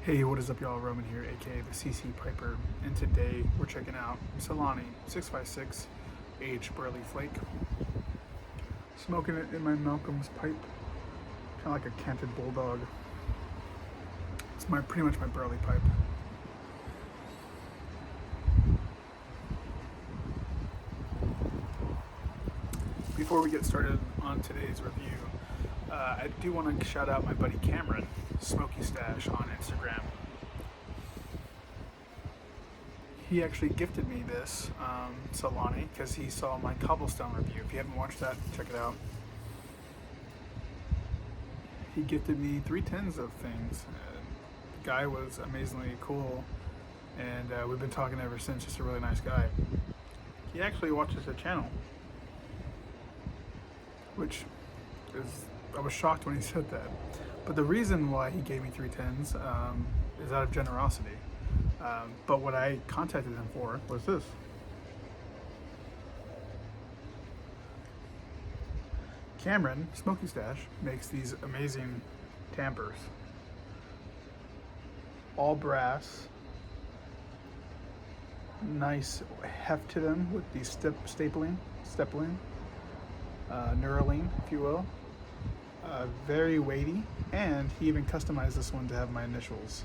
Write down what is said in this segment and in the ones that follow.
Hey, what is up, y'all? Roman here, aka the CC Piper, and today we're checking out Solani 656 aged Burley Flake. Smoking it in my Malcolm's pipe, kind of like a canted bulldog. It's pretty much my Burley pipe. Before we get started on today's review, I do want to shout out my buddy Cameron, Smoky Stash, on Instagram. He actually gifted me this Solani because he saw my cobblestone review. If you haven't watched that, check it out. He gifted me 3 tins of things. The guy was amazingly cool, and we've been talking ever since. Just a really nice guy. He actually watches the channel, which is, I was shocked when he said that. But the reason why he gave me 3 tins is out of generosity. But what I contacted him for was this. Cameron, Smoky Stash, makes these amazing tampers. All brass. Nice heft to them with the stapling, knurling, if you will. Very weighty, and he even customized this one to have my initials.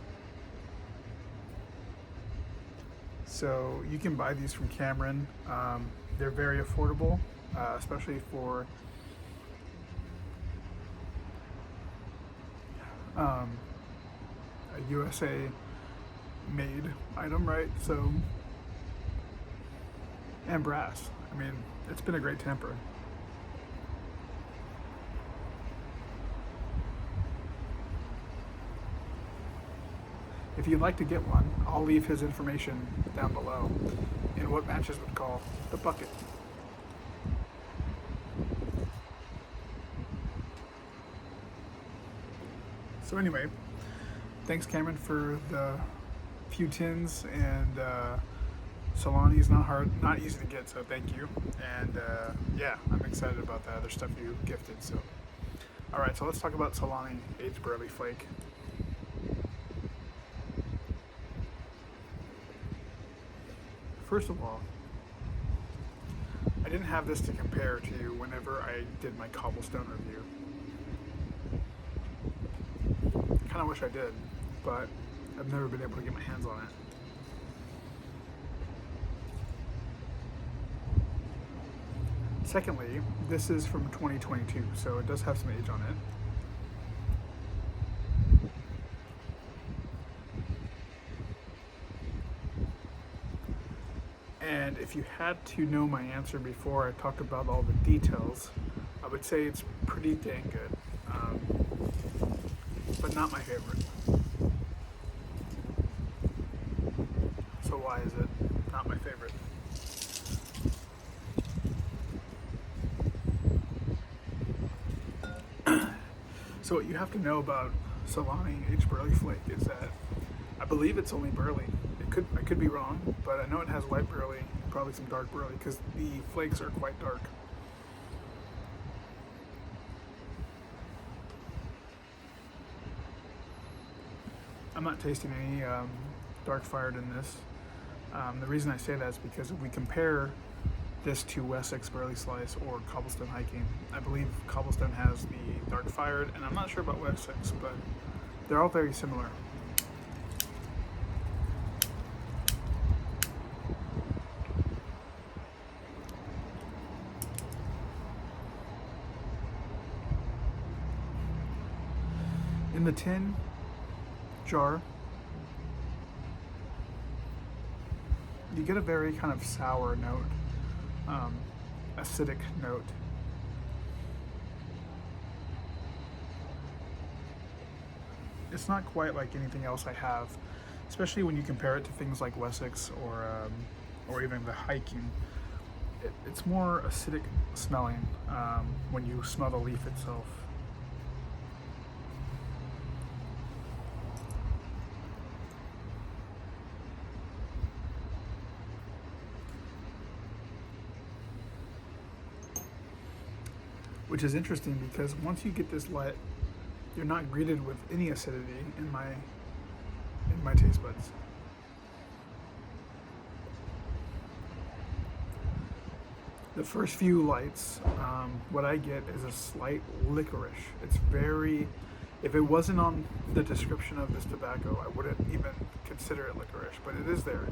So you can buy these from Cameron. They're very affordable, especially for a USA made item, right? So, and brass. I mean, it's been a great tamper. If you'd like to get one, I'll leave his information down below in what matches would call the bucket. So anyway, thanks Cameron for the few tins, and Solani is not easy to get, so thank you. And yeah, I'm excited about the other stuff you gifted. So, all right, so let's talk about Solani aged Burley Flake. First of all, I didn't have this to compare to whenever I did my cobblestone review. Kind of wish I did, but I've never been able to get my hands on it. Secondly, this is from 2022, so it does have some age on it. And if you had to know my answer before I talked about all the details, I would say it's pretty dang good, but not my favorite. So why is it not my favorite? So what you have to know about Solani aged Burley Flake is that I believe it's only Burley. I could be wrong, but I know it has white Burley, probably some dark Burley, because the flakes are quite dark. I'm not tasting any dark fired in this. The reason I say that is because if we compare this to Wessex Burley Slice or Cobblestone Hiking, I believe Cobblestone has the dark fired, and I'm not sure about Wessex, but they're all very similar. In the tin jar, you get a very kind of sour note, acidic note. It's not quite like anything else I have, especially when you compare it to things like Wessex or even the hiking. It's more acidic smelling when you smell the leaf itself. Which is interesting because once you get this lit, you're not greeted with any acidity in my in my taste buds. The first few lights, what I get is a slight licorice. It's very, if it wasn't on the description of this tobacco, I wouldn't even consider it licorice, but it is there.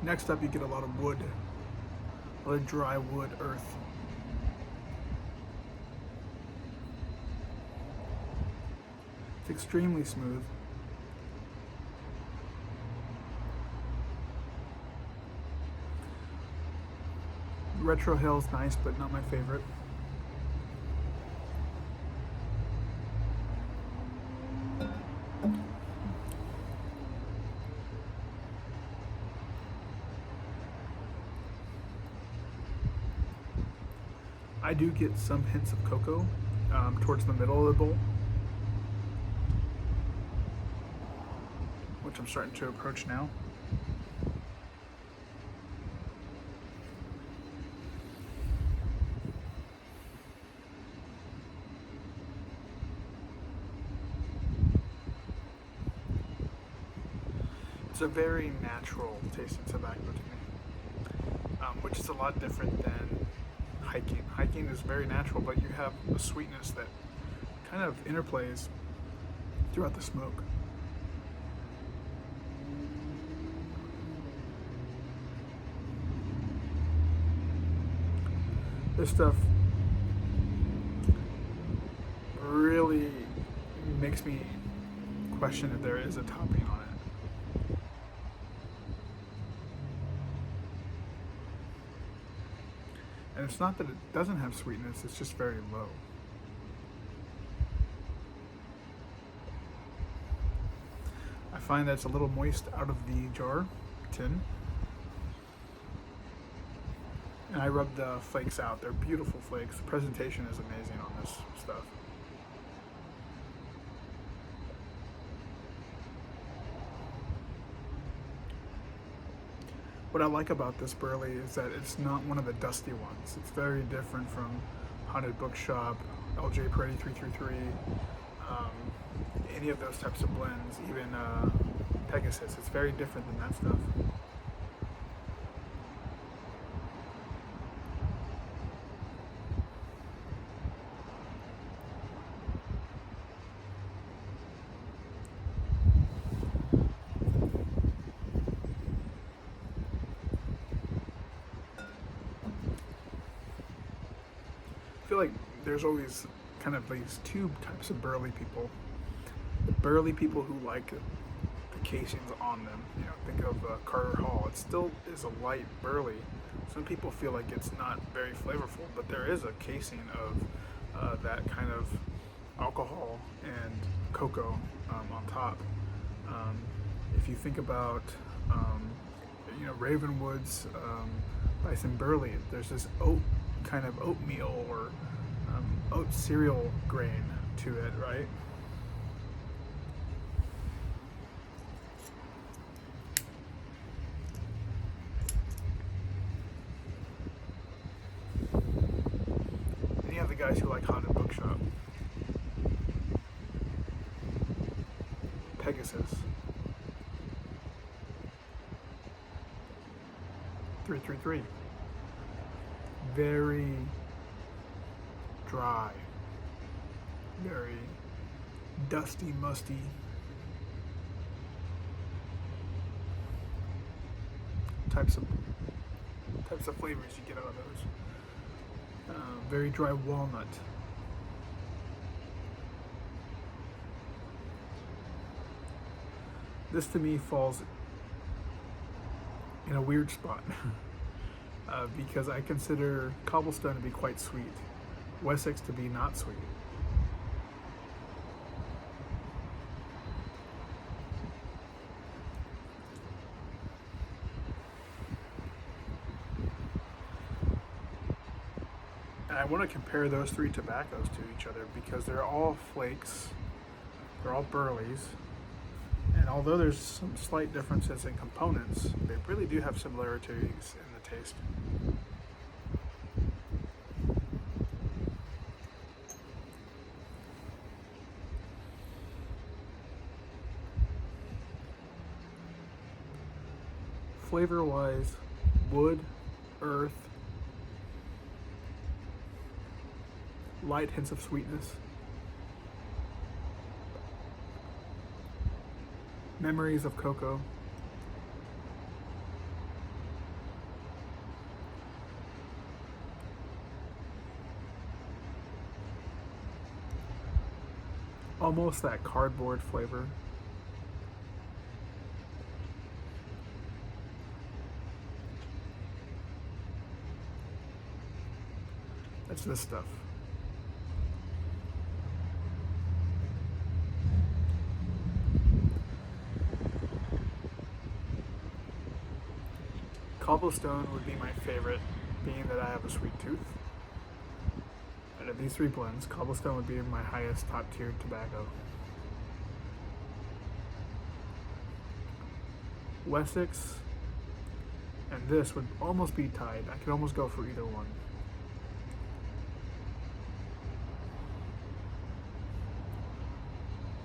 Next up, you get a lot of wood, a lot of dry wood, earth. It's extremely smooth. Retro Hill's nice, but not my favorite. I do get some hints of cocoa towards the middle of the bowl, which I'm starting to approach now. It's a very natural tasting tobacco to me, which is a lot different than hiking. Hiking is very natural, but you have a sweetness that kind of interplays throughout the smoke. This stuff really makes me question if there is a topping on it. And it's not that it doesn't have sweetness, it's just very low. I find that it's a little moist out of the tin. And I rub the flakes out. They're beautiful flakes. The presentation is amazing on this stuff. What I like about this Burley is that it's not one of the dusty ones. It's very different from Haunted Bookshop, LJ Peretti 333, any of those types of blends, even Pegasus. It's very different than that stuff. I feel like there's always kind of these two types of Burley people. The Burley people who like the casings on them. You know, think of Carter Hall. It still is a light Burley. Some people feel like it's not very flavorful, but there is a casing of that kind of alcohol and cocoa on top. If you think about, Ravenwood's Bison Burley, there's this kind of oatmeal or oat cereal grain to it, right? And you have the guys who like Haunted Bookshop. Pegasus. 333. Very dry, very dusty, musty. Types of flavors you get out of those. Very dry walnut. This to me falls in a weird spot. Because I consider Cobblestone to be quite sweet, Wessex to be not sweet. And I want to compare those three tobaccos to each other because they're all flakes, they're all Burleys, and And although there's some slight differences in components, they really do have similarities in the taste. Flavor-wise, wood, earth, light hints of sweetness, memories of cocoa, almost that cardboard flavor. That's this stuff. Cobblestone would be my favorite, being that I have a sweet tooth. Out of these three blends, Cobblestone would be my highest top tier tobacco. Wessex and this would almost be tied. I could almost go for either one.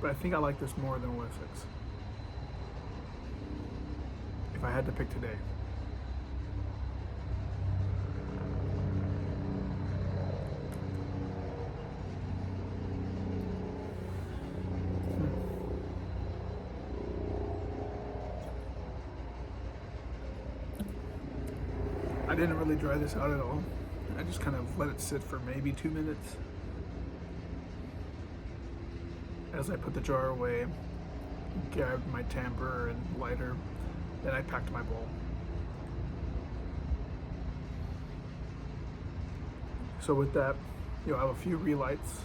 But I think I like this more than Wessex, if I had to pick today. I didn't really dry this out at all. I just kind of let it sit for maybe 2 minutes. As I put the jar away, grabbed my tamper and lighter, then I packed my bowl. So with that, you'll have a few relights,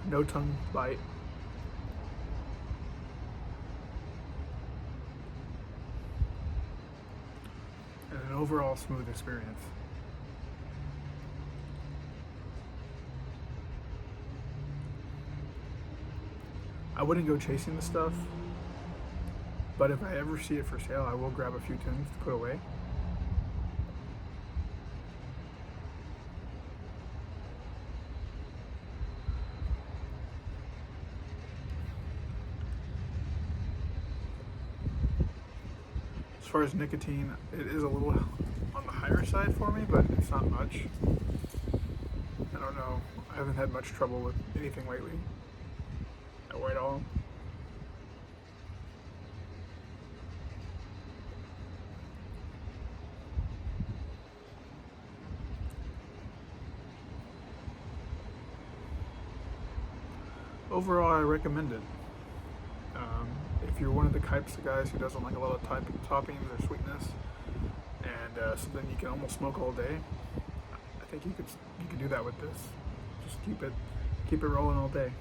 no tongue bite, and an overall smooth experience. I wouldn't go chasing the stuff, but if I ever see it for sale, I will grab a few tins to put away. As far as nicotine, it is a little on the higher side for me, but it's not much. I don't know. I haven't had much trouble with anything lately. Or at all. Overall, I recommend it. If you're one of the types of guys who doesn't like a lot of toppings or sweetness, and something you can almost smoke all day, I think you could do that with this. Just keep it rolling all day.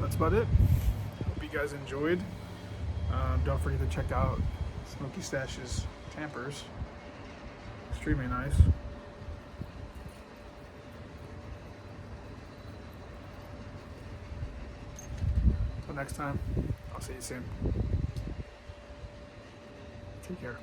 That's about it. Hope you guys enjoyed. Don't forget to check out Smoky Stash's tampers. Extremely nice. Until next time, I'll see you soon. Take care.